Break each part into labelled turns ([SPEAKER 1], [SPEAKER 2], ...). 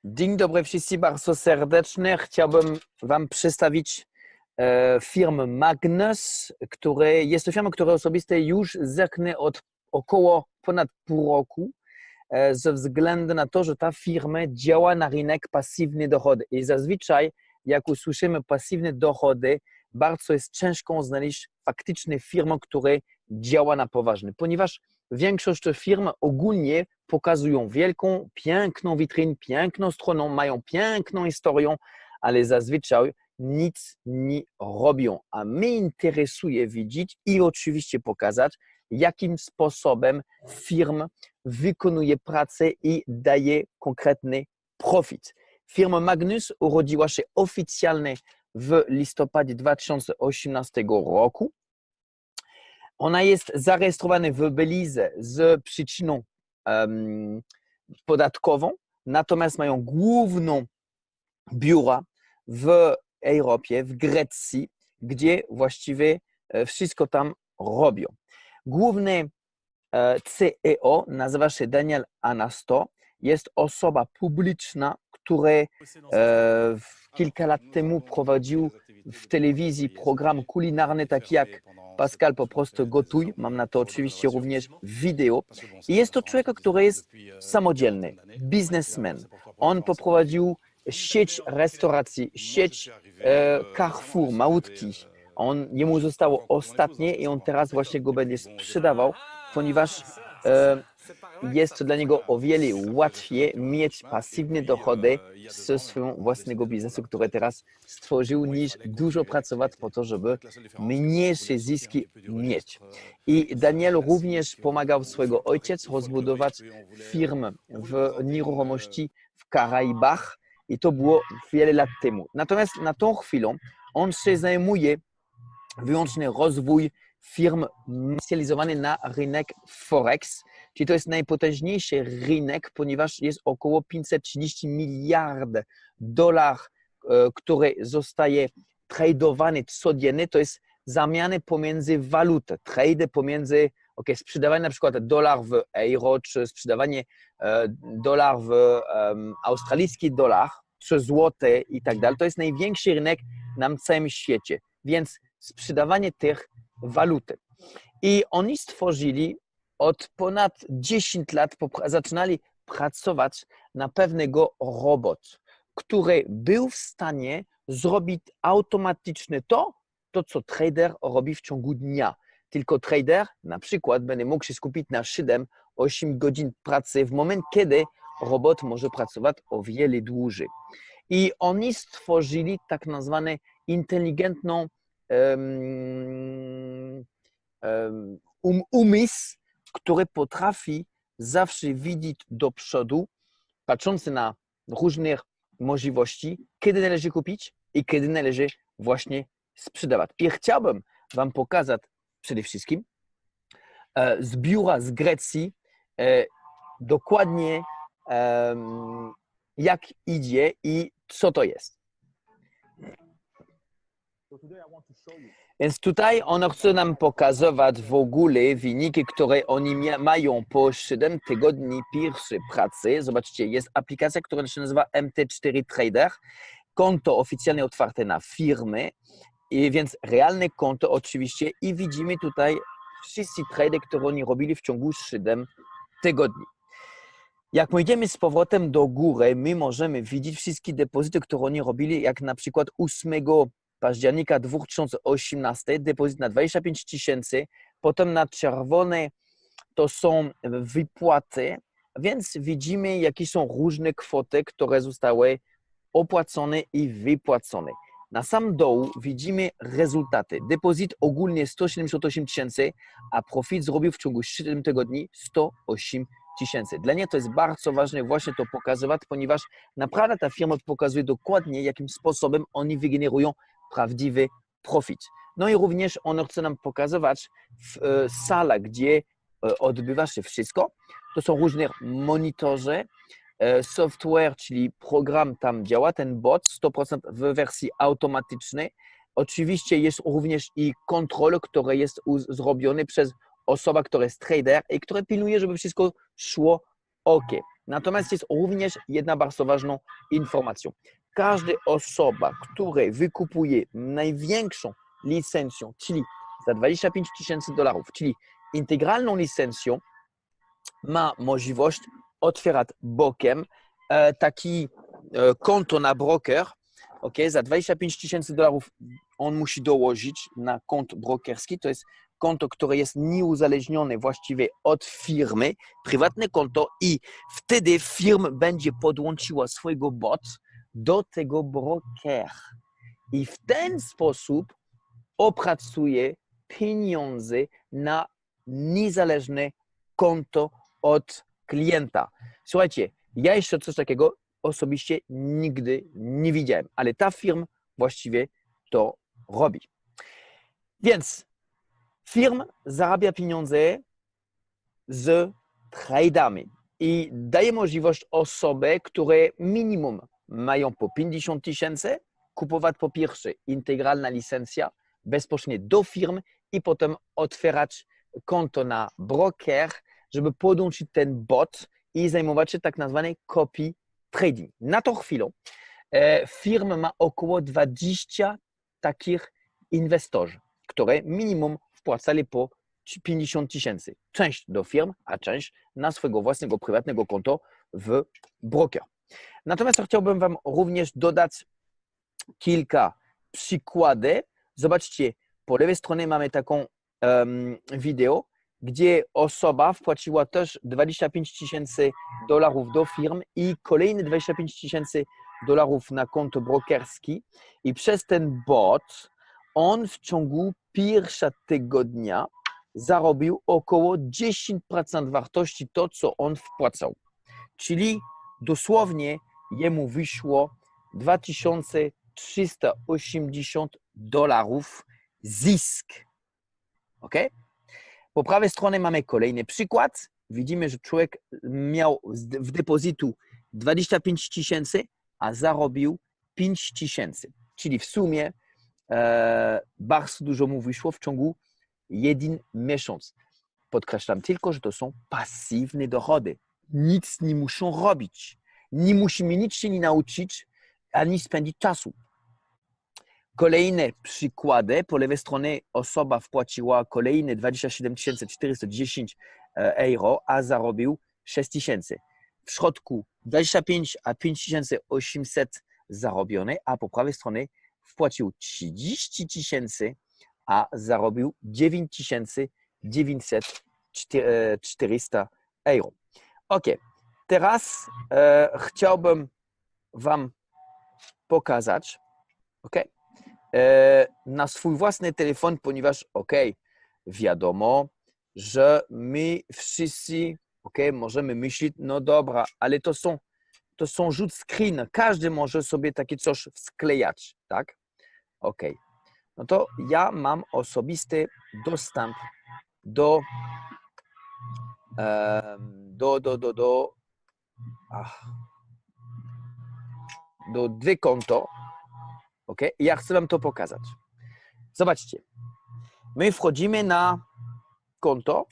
[SPEAKER 1] Dzień dobry wszystkim, bardzo serdecznie. Chciałbym Wam przedstawić firmę Magnus, jest to firma, która osobiście już zerknę od około ponad pół roku ze względu na to, że ta firma działa na rynek pasywne dochody. I zazwyczaj, jak usłyszymy pasywne dochody, bardzo jest ciężko znaleźć faktyczne firmy, które działa na poważnie, ponieważ większość firm ogólnie pokazują wielką, piękną witrynę, piękną stronę, mają piękną historię, ale zazwyczaj nic nie robią. A mnie interesuje widzieć i oczywiście pokazać, jakim sposobem firma wykonuje pracę i daje konkretny profit. Firma Magnus urodziła się oficjalnie w listopadzie 2018 roku. Ona jest zarejestrowana w Belize z przyczyną podatkową, natomiast mają główną biura w Europie, w Grecji, gdzie właściwie wszystko tam robią. Główny CEO nazywa się Daniel Anasto. Jest osoba publiczna, która kilka lat temu prowadził w telewizji program kulinarny, taki jak Pascal po prostu gotuj. Mam na to oczywiście również wideo. I jest to człowiek, który jest samodzielny, biznesmen. On poprowadził sieć restauracji, sieć Carrefour, małutki. Jemu zostało ostatnie i on teraz właśnie go będzie sprzedawał, ponieważ jest dla niego o wiele łatwiej mieć pasywne dochody ze swojego własnego biznesu, który teraz stworzył, niż dużo pracować po to, żeby mniejsze zyski mieć. I Daniel również pomagał swojego ojciec rozbudować firmę w nieruchomości w Karaibach i to było wiele lat temu. Natomiast na tą chwilę on się zajmuje wyłącznie rozwój firm specjalizowanych na rynek Forex, czyli to jest najpotężniejszy rynek, ponieważ jest około 530 miliardów dolarów, które zostaje tradowane codziennie. To jest zamiany pomiędzy waluty, trade pomiędzy sprzedawanie na przykład dolar w euro, czy sprzedawanie dolar w australijski dolar, czy złote i tak dalej. To jest największy rynek na całym świecie, więc sprzedawanie tych waluty. I oni stworzyli od ponad 10 lat, zaczynali pracować na pewnego robot, który był w stanie zrobić automatycznie to, co trader robi w ciągu dnia. Tylko trader na przykład będzie mógł się skupić na 7-8 godzin pracy w moment, kiedy robot może pracować o wiele dłużej. I oni stworzyli tak nazwane inteligentną umysł, który potrafi zawsze widzieć do przodu, patrzący na różne możliwości, kiedy należy kupić i kiedy należy właśnie sprzedawać. I chciałbym Wam pokazać przede wszystkim z biura z Grecji dokładnie jak idzie i co to jest. Więc tutaj on chce nam pokazywać w ogóle wyniki, które oni mają po 7 tygodni pierwszej pracy. Zobaczcie, jest aplikacja, która się nazywa MT4 Trader. Konto oficjalnie otwarte na firmy, więc realne konto oczywiście i widzimy tutaj wszyscy trady, które oni robili w ciągu 7 tygodni. Jak pójdziemy z powrotem do góry, my możemy widzieć wszystkie depozyty, które oni robili, jak na przykład 8 października 2018, depozyt na 25 tysięcy, potem na czerwone to są wypłaty, więc widzimy, jakie są różne kwoty, które zostały opłacone i wypłacone. Na sam dół widzimy rezultaty. Depozyt ogólnie 178 tysięcy, a profit zrobił w ciągu 7 tygodni 108 tysięcy. Dla mnie to jest bardzo ważne właśnie to pokazywać, ponieważ naprawdę ta firma pokazuje dokładnie, jakim sposobem oni wygenerują prawdziwy profit. No i również on chce nam pokazywać w salach, gdzie odbywa się wszystko. To są różne monitorzy, software, czyli program tam działa, ten bot 100% w wersji automatycznej. Oczywiście jest również i kontrol, który jest zrobiony przez osobę, która jest trader i która pilnuje, żeby wszystko szło ok. Natomiast jest również jedna bardzo ważna informacja. Każda osoba, która wykupuje największą licencję, czyli za $25,000, czyli integralną licencję, ma możliwość otwierać bokiem taki konto na broker. Okay? Za $25,000 on musi dołożyć na konto brokerski. To jest konto, które jest nieuzależnione właściwie od firmy, prywatne konto i wtedy firma będzie podłączyła swojego bot do tego brokera. I w ten sposób opracuje pieniądze na niezależne konto od klienta. Słuchajcie, ja jeszcze coś takiego osobiście nigdy nie widziałem, ale ta firma właściwie to robi. Więc firma zarabia pieniądze z trade'ami i daje możliwość osobom, które minimum mają po 50 000, kupować po pierwsze integralna licencja bezpośrednio do firm i potem otwierać konto na broker, żeby podłączyć ten bot i zajmować się tak zwany copy trading. Na tą chwilę firma ma około 20 takich inwestorzy, które minimum wpłacali po 50 000. Część do firm, a część na swojego własnego prywatnego konta w broker. Natomiast chciałbym Wam również dodać kilka przykładów. Zobaczcie, po lewej stronie mamy taką wideo, gdzie osoba wpłaciła też $25,000 do firm i kolejne $25,000 na konto brokerskie i przez ten bot on w ciągu pierwszego tygodnia zarobił około 10% wartości to, co on wpłacał. Czyli dosłownie jemu wyszło $2380 zisk. Ok? Po prawej stronie mamy kolejny przykład. Widzimy, że człowiek miał w depozytu 25 000, a zarobił 5 000. Czyli w sumie bardzo dużo mu wyszło w ciągu 1 miesiąc. Podkreślam tylko, że to są pasywne dochody. Nic nie muszą robić. Nie musimy nic się nie nauczyć, ani spędzić czasu. Kolejne przykłady. Po lewej stronie osoba wpłaciła kolejne 27 410 euro, a zarobił 6 000. W środku 25 a 5800 zarobione, a po prawej stronie wpłacił 30 000, a zarobił 9900 euro. Ok, teraz chciałbym Wam pokazać, na swój własny telefon, ponieważ wiadomo, że my wszyscy możemy myśleć, no dobra, ale to są rzut screen, każdy może sobie takie coś wsklejać, tak? No to ja mam osobisty dostęp do dwie konto. I ja chcę Wam to pokazać. Zobaczcie. My wchodzimy na konto.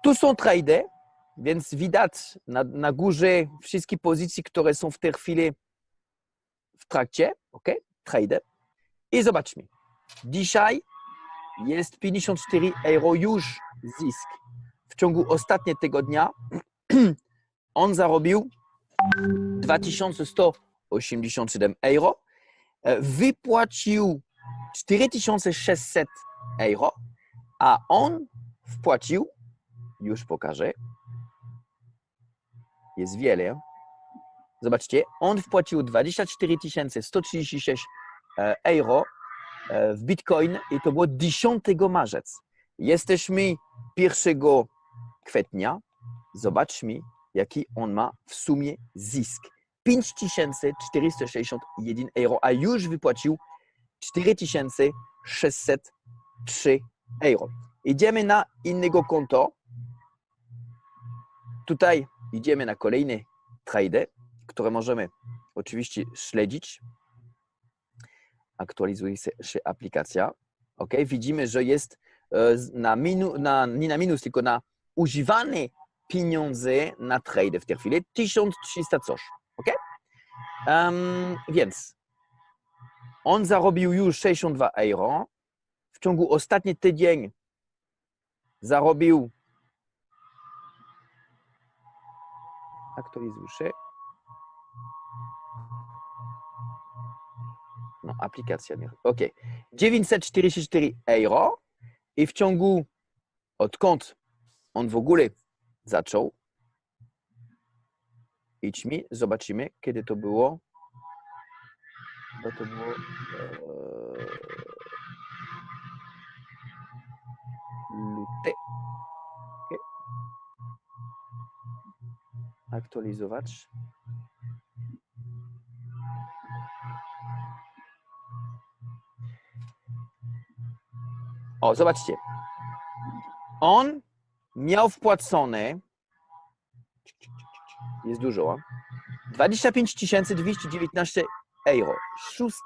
[SPEAKER 1] Tu są trady, więc widać na górze wszystkie pozycje, które są w tej chwili w trakcie. Trade. I zobaczmy. Dzisiaj jest 54 euro już zysk. W ciągu ostatniego tygodnia on zarobił 2187 euro. Wypłacił 4600 euro, a on wpłacił, już pokażę, jest wiele. Zobaczcie, on wpłacił 24 136 euro w Bitcoin i to było 10 marzec. Jesteśmy 1 kwietnia. Zobaczmy, jaki on ma w sumie zysk. 5461 euro, a już wypłacił 4603 euro. Idziemy na innego konto. Tutaj idziemy na kolejne trade, które możemy oczywiście śledzić. Aktualizuje się aplikacja. Widzimy, że jest nie na minus, tylko na używane pieniądze na trade w tej chwili, 1300 coś, ok? Więc on zarobił już 62 euro. W ciągu ostatni tydzień zarobił, aktualizuj się, no aplikacja, ok, 944 euro i w ciągu, odkąd on w ogóle zaczął, idźmy, zobaczymy, kiedy to było, bo to było luty. Okay. Aktualizować. O, zobaczcie. On miał wpłacone, jest dużo, 25 219 euro 6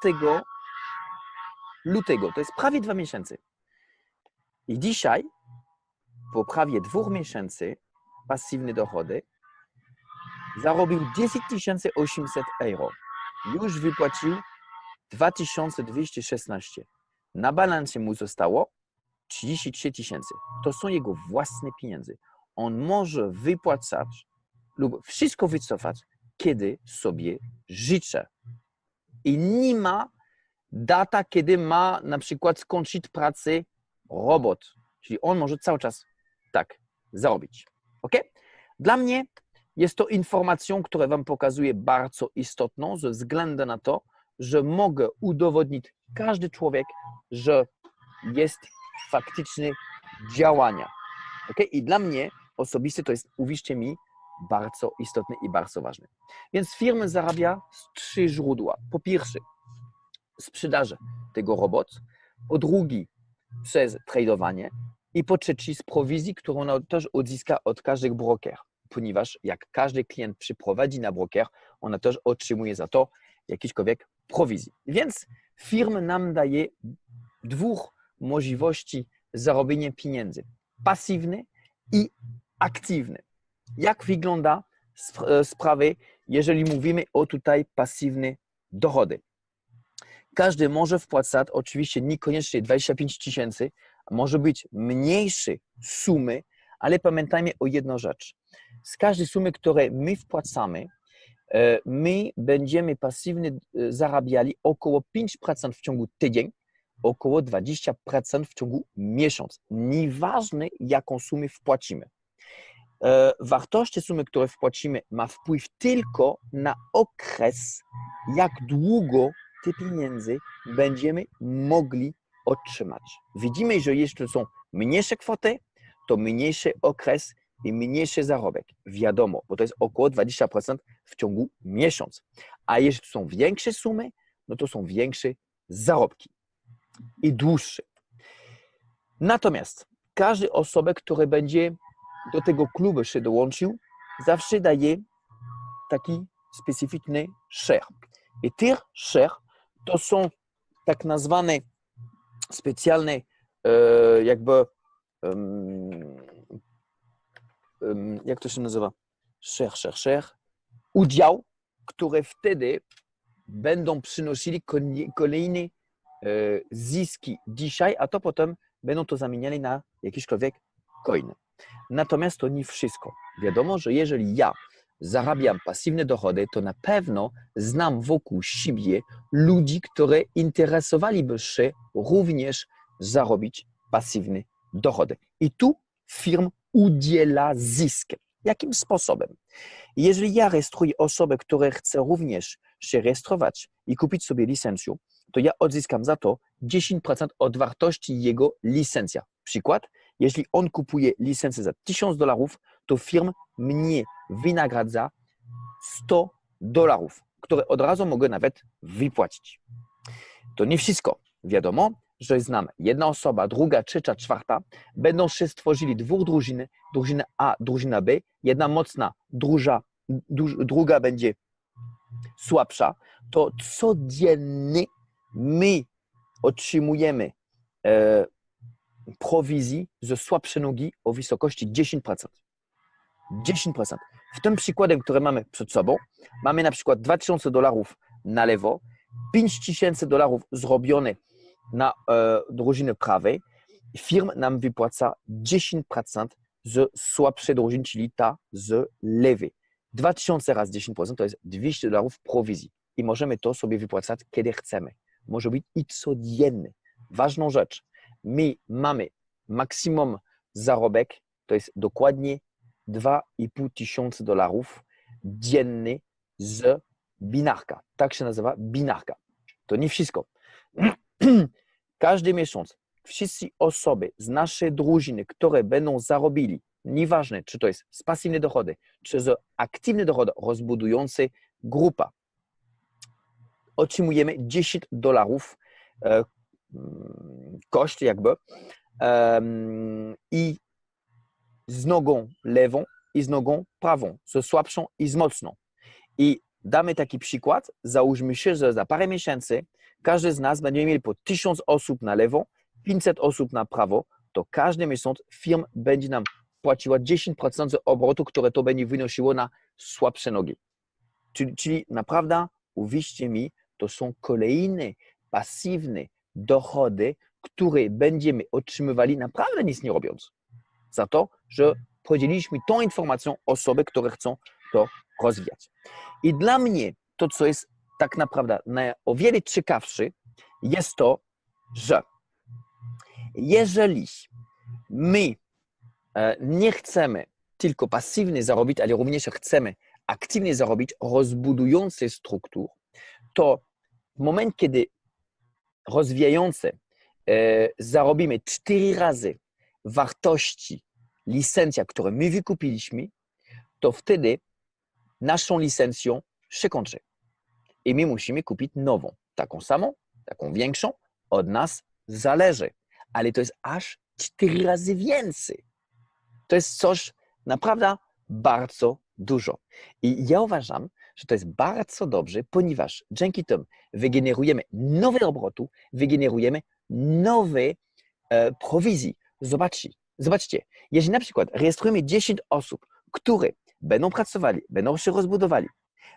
[SPEAKER 1] lutego. To jest prawie 2 miesiące. I dzisiaj, po prawie 2 miesięcy, pasywne dochody, zarobił 10 800 euro. Już wypłacił 2216. Na balansie mu zostało 33 000. To są jego własne pieniądze. On może wypłacać lub wszystko wycofać, kiedy sobie życzy. I nie ma data, kiedy ma na przykład skończyć pracę robot. Czyli on może cały czas tak zarobić. Ok? Dla mnie jest to informacją, która Wam pokazuje bardzo istotną, ze względu na to, że mogę udowodnić każdy człowiek, że jest faktyczne działania. Okay? I dla mnie osobiście to jest, uwierzcie mi, bardzo istotne i bardzo ważne. Więc firma zarabia z 3 źródła. Po pierwsze, sprzedaży tego robota, po drugie, przez tradowanie i po trzecie, z prowizji, którą ona też odzyska od każdego brokera, ponieważ jak każdy klient przyprowadzi na broker, ona też otrzymuje za to jakiśkolwiek prowizji. Więc firma nam daje dwóch możliwości zarobienia pieniędzy. Pasywne i aktywne. Jak wygląda sprawy, jeżeli mówimy o tutaj pasywne dochody? Każdy może wpłacać, oczywiście niekoniecznie 25 000, może być mniejsze sumy, ale pamiętajmy o jedną rzecz. Z każdej sumy, które my wpłacamy, my będziemy pasywnie zarabiali około 5% w ciągu tydzień, około 20% w ciągu miesiąca. Nieważne, jaką sumę wpłacimy. Wartość sumy, które wpłacimy, ma wpływ tylko na okres, jak długo te pieniądze będziemy mogli otrzymać. Widzimy, że jeśli to są mniejsze kwoty, to mniejszy okres i mniejszy zarobek. Wiadomo, bo to jest około 20% w ciągu miesiąca. A jeśli to są większe sumy, no to są większe zarobki i dłuższe. Natomiast każda osoba, która będzie do tego klubu się dołączył, zawsze daje taki specyficzny share. I tych share to są tak nazwane specjalne jakby jak to się nazywa? Share. Udział, które wtedy będą przynosili kolejne zyski dzisiaj, a to potem będą to zamieniali na jakiśkolwiek coin. Natomiast to nie wszystko. Wiadomo, że jeżeli ja zarabiam pasywne dochody, to na pewno znam wokół siebie ludzi, które interesowaliby się również zarobić pasywne dochody. I tu firm udziela zyskiem. Jakim sposobem? Jeżeli ja rejestruję osobę, która chce również się rejestrować i kupić sobie licencję, to ja odzyskam za to 10% od wartości jego licencja. Przykład, jeśli on kupuje licencję za $1000, to firma mnie wynagradza $100, które od razu mogę nawet wypłacić. To nie wszystko. Wiadomo, że znam jedna osoba, druga, trzecia, czwarta, będą się stworzyli dwóch drużyny, drużyna A, drużyna B, jedna mocna, druga będzie słabsza, to codziennie my otrzymujemy prowizji ze słabszej nogi o wysokości 10%. 10%. W tym przykładem, który mamy przed sobą, mamy na przykład $2000 na lewo, $5000 zrobione na drużynę prawej. Firma nam wypłaca 10% z słabszej drużyny, czyli ta z lewej. 2000 razy 10% to jest $200 prowizji i możemy to sobie wypłacać, kiedy chcemy. Może być i codziennie. Ważną rzecz, my mamy maksimum zarobek, to jest dokładnie $2500 dziennie z binarka. Tak się nazywa binarka. To nie wszystko. Każdy miesiąc wszystkie osoby z naszej drużyny, które będą zarobili, nieważne czy to jest z pasywnej dochody, czy z aktywnej dochody rozbudującej grupa, otrzymujemy $10 koszt jakby i z nogą lewą i z nogą prawą, ze słabszą i z mocną. I damy taki przykład, załóżmy się, że za parę miesięcy każdy z nas będzie miał po 1000 osób na lewo, 500 osób na prawo, to każdy miesiąc firma będzie nam płaciła 10% z obrotu, które to będzie wynosiło na słabsze nogi. Czyli naprawdę, uwierzcie mi, to są kolejne pasywne dochody, które będziemy otrzymywali naprawdę nic nie robiąc. Za to, że podzieliliśmy tą informacją osoby, które chcą to rozwijać. I dla mnie to, co jest tak naprawdę o wiele ciekawsze, jest to, że jeżeli my nie chcemy tylko pasywnie zarobić, ale również chcemy aktywnie zarobić, rozbudujący struktur, to w momencie, kiedy rozwijające zarobimy 4 razy wartości licencja, które my wykupiliśmy, to wtedy naszą licencją się kończy. I my musimy kupić nową, taką samą, taką większą, od nas zależy. Ale to jest aż 4 razy więcej. To jest coś naprawdę bardzo dużo. I ja uważam, że to jest bardzo dobrze, ponieważ dzięki temu wygenerujemy nowe obroty, wygenerujemy nowe prowizji. Zobaczcie, jeżeli na przykład rejestrujemy 10 osób, które będą pracowali, będą się rozbudowali,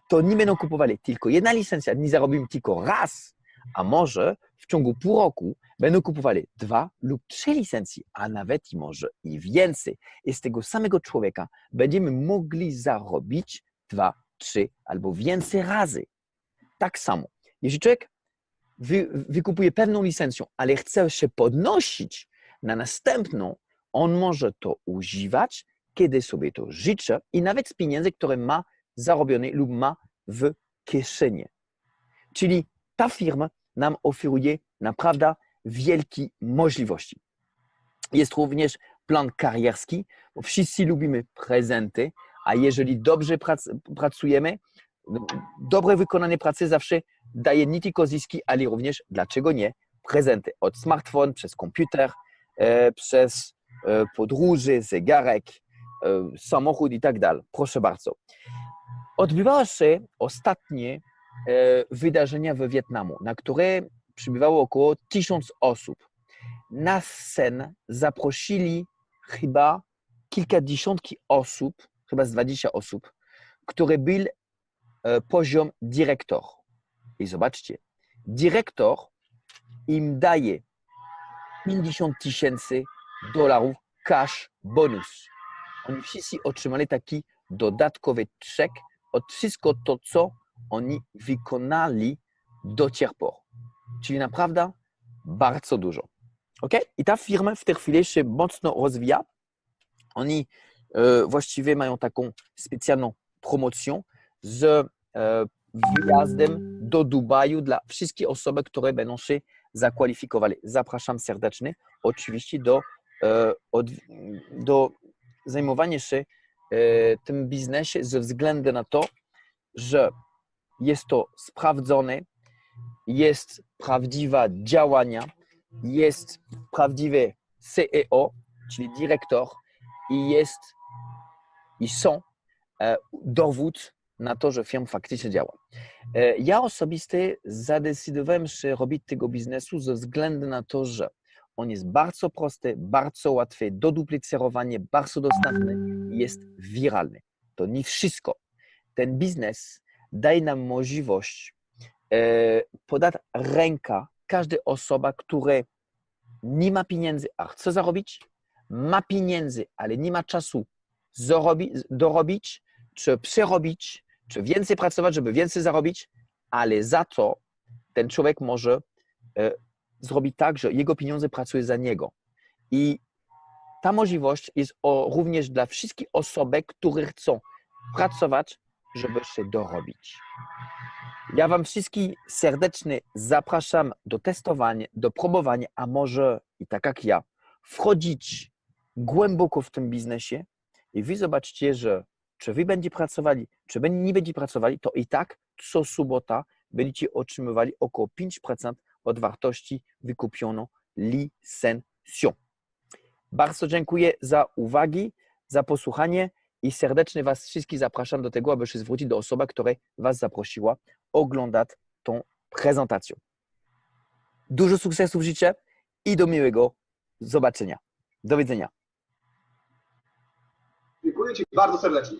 [SPEAKER 1] to nie będą kupowali tylko jedna licencja, nie zarobimy tylko raz, a może w ciągu pół roku będą kupowali 2 lub 3 licencje, a nawet i może i więcej. I z tego samego człowieka będziemy mogli zarobić 2, 3 albo więcej razy. Tak samo, jeśli człowiek wykupuje pewną licencję, ale chce się podnosić na następną, on może to używać, kiedy sobie to życzy i nawet z pieniędzy, które ma zarobione lub ma w kieszeni. Czyli ta firma nam oferuje naprawdę wielkie możliwości. Jest również plan karierski, bo wszyscy lubimy prezenty, a jeżeli dobrze pracujemy, dobre wykonanie pracy zawsze daje nie tylko zyski, ale również, dlaczego nie, prezenty. Od smartfon, przez komputer, przez podróże, zegarek, samochód i tak dalej. Proszę bardzo. Odbywało się ostatnie wydarzenia w Wietnamu, na które przybywało około 1000 osób. Na scenę zaprosili chyba kilkadziesiąt osób, chyba z 20 osób, które był poziom dyrektor. I zobaczcie, dyrektor im daje $50,000 cash bonus. Oni wszyscy otrzymali taki dodatkowy czek od wszystko to, co oni wykonali do tej pory. Czyli naprawdę bardzo dużo. Okay? I ta firma w tej chwili się mocno rozwija. Oni właściwie mają taką specjalną promocję z wyjazdem do Dubaju dla wszystkich osób, które będą się zakwalifikowali. Zapraszam serdecznie oczywiście do zajmowania się tym biznesem ze względu na to, że jest to sprawdzone, jest prawdziwe działania, jest prawdziwy CEO, czyli dyrektor i są dowód na to, że firma faktycznie działa. Ja osobiście zadecydowałem się robić tego biznesu ze względu na to, że On jest bardzo prosty, bardzo łatwy do duplicerowania, bardzo dostępny i jest wiralny. To nie wszystko. Ten biznes daje nam możliwość podać rękę każdej osobie, która nie ma pieniędzy, a chce zarobić, ma pieniędzy, ale nie ma czasu dorobić, czy przerobić, czy więcej pracować, żeby więcej zarobić, ale za to ten człowiek może zrobić tak, że jego pieniądze pracują za niego. I ta możliwość jest również dla wszystkich osób, które chcą pracować, żeby się dorobić. Ja Wam wszystkich serdecznie zapraszam do testowania, do próbowania, a może i tak jak ja, wchodzić głęboko w tym biznesie i Wy zobaczcie, że czy Wy będziecie pracowali, czy nie będziecie pracowali, to i tak co sobota będziecie otrzymywali około 5% od wartości wykupioną licencją. Bardzo dziękuję za uwagę, za posłuchanie i serdecznie Was wszystkich zapraszam do tego, aby się zwrócić do osoby, która Was zaprosiła oglądać tą prezentację. Dużo sukcesów życzę i do miłego zobaczenia. Do widzenia.
[SPEAKER 2] Dziękuję Ci bardzo serdecznie.